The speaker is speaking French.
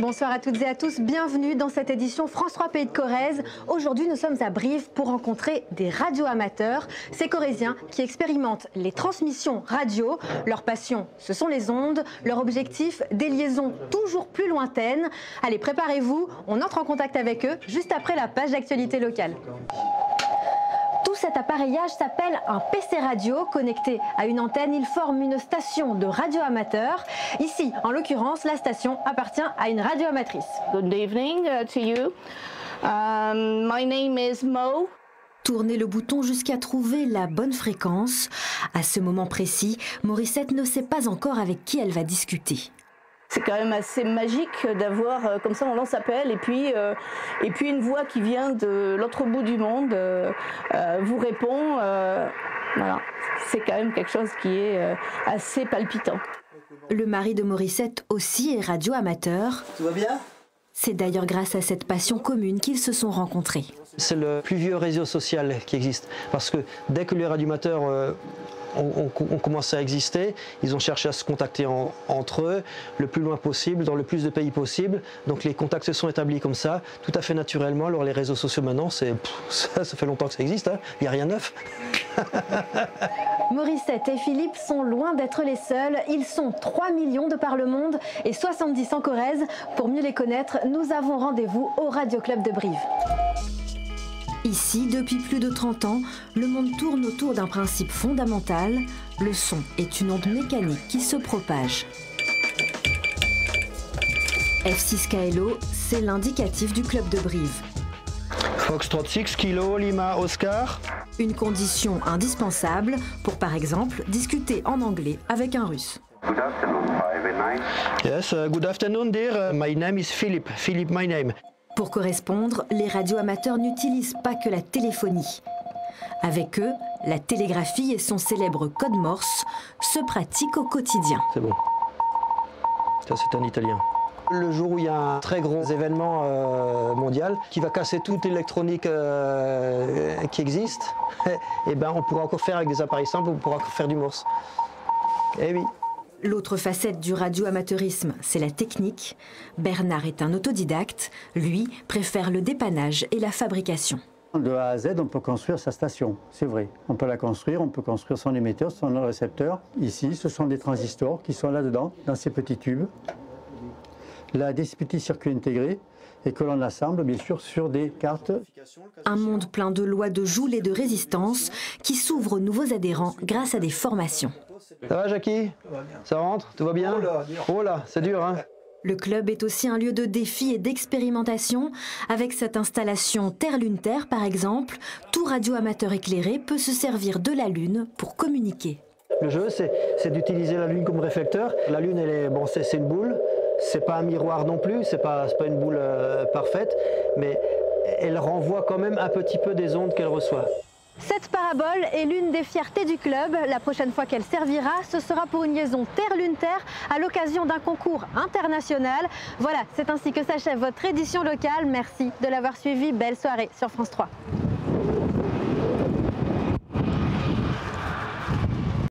Bonsoir à toutes et à tous, bienvenue dans cette édition France 3 Pays de Corrèze. Aujourd'hui, nous sommes à Brive pour rencontrer des radioamateurs, ces Corréziens qui expérimentent les transmissions radio. Leur passion, ce sont les ondes, leur objectif, des liaisons toujours plus lointaines. Allez, préparez-vous, on entre en contact avec eux juste après la page d'actualité locale. Tout cet appareillage s'appelle un PC radio. Connecté à une antenne, il forme une station de radioamateurs. Ici, en l'occurrence, la station appartient à une radioamatrice. Good evening to you. My name is Mo. Tournez le bouton jusqu'à trouver la bonne fréquence. À ce moment précis, Morissette ne sait pas encore avec qui elle va discuter. C'est quand même assez magique d'avoir, comme ça on lance appel et puis une voix qui vient de l'autre bout du monde vous répond. Voilà, c'est quand même quelque chose qui est assez palpitant. Le mari de Morissette aussi est radioamateur. Tout va bien ? C'est d'ailleurs grâce à cette passion commune qu'ils se sont rencontrés. C'est le plus vieux réseau social qui existe. Parce que dès que les radioamateurs ont commencé à exister, ils ont cherché à se contacter entre eux le plus loin possible, dans le plus de pays possible. Donc les contacts se sont établis comme ça, tout à fait naturellement. Alors les réseaux sociaux maintenant, ça fait longtemps que ça existe, hein. Il n'y a rien de neuf. Morissette et Philippe sont loin d'être les seuls. Ils sont 3 millions de par le monde et 70 en Corrèze. Pour mieux les connaître, nous avons rendez-vous au Radio Club de Brive. Ici, depuis plus de 30 ans, le monde tourne autour d'un principe fondamental. Le son est une onde mécanique qui se propage. F6 KLO, c'est l'indicatif du club de Brive. Foxtrot 6 Kilo Lima Oscar. Une condition indispensable pour, par exemple, discuter en anglais avec un Russe. Good afternoon, 5 and 9. Yes, good afternoon dear. My name is Philip. Philip, my name. Pour correspondre, les radioamateurs n'utilisent pas que la téléphonie. Avec eux, la télégraphie et son célèbre code Morse se pratiquent au quotidien. C'est bon. Ça, c'est un Italien. Le jour où il y a un très gros événement mondial qui va casser toute l'électronique qui existe, et ben on pourra encore faire avec des appareils simples, on pourra encore faire du Morse. Eh oui. L'autre facette du radioamateurisme, c'est la technique. Bernard est un autodidacte. Lui préfère le dépannage et la fabrication. De A à Z, on peut construire sa station, c'est vrai. On peut la construire, on peut construire son émetteur, son récepteur. Ici, ce sont des transistors qui sont là-dedans, dans ces petits tubes. Là, des petits circuits intégrés et que l'on assemble, bien sûr, sur des cartes. Un monde plein de lois de joule et de résistance qui s'ouvre aux nouveaux adhérents grâce à des formations. Ça va, Jackie? Ça rentre? Tout va bien? Oh là, c'est dur, hein? Le club est aussi un lieu de défi et d'expérimentation. Avec cette installation Terre-Lune-Terre, par exemple, tout radioamateur éclairé peut se servir de la Lune pour communiquer. Le jeu, c'est d'utiliser la Lune comme réflecteur. La Lune, c'est une boule. C'est pas un miroir non plus, c'est pas une boule parfaite, mais elle renvoie quand même un petit peu des ondes qu'elle reçoit. Cette parabole est l'une des fiertés du club. La prochaine fois qu'elle servira, ce sera pour une liaison Terre-Lune-Terre à l'occasion d'un concours international. Voilà, c'est ainsi que s'achève votre édition locale. Merci de l'avoir suivi. Belle soirée sur France 3.